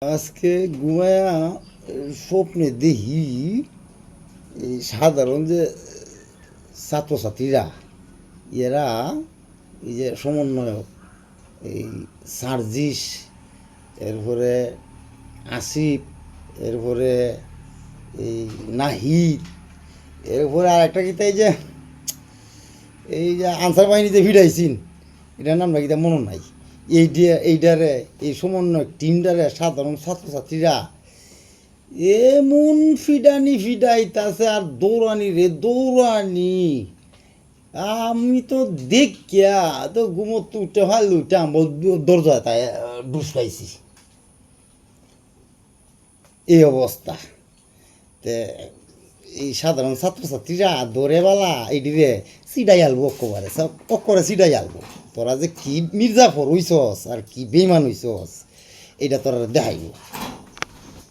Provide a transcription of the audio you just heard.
আজকে ঘুমায়া স্বপ্নে দেখি এই সাধারণ যে ছাত্রছাত্রীরা এরা এই যে সমন্বয়ক এই সার্জিস, এরপরে আসিফ, এরপরে এই নাহিদ, এরপরে আর একটা কিতা এই যে আনসার বাহিনীতে ভিড়াইছিন, এটার নামটা কিতা মনে নাই। এইটারে এই সমন্বয় টিমটারে সাধারণ ছাত্রছাত্রীরা এমন ফিডানি ফিডাইতাছে আর দৌড়ানি রে দৌড়ানি। আমি তো দেখিয়া তো ঘুমোতে উঠে ভালো উঠে আমার দরজা তাই ডুস পাইছি। এই অবস্থা তে এই সাধারণ ছাত্রছাত্রীরা ধরে বালা এইটিরে সিডাই আলবো অক্কবারে সব অক্করে সিডাই আলবো। তোরা যে কি মির্জাফর হইছস আর কি বেইমান হইছস এইটা তোরা দেখাইব।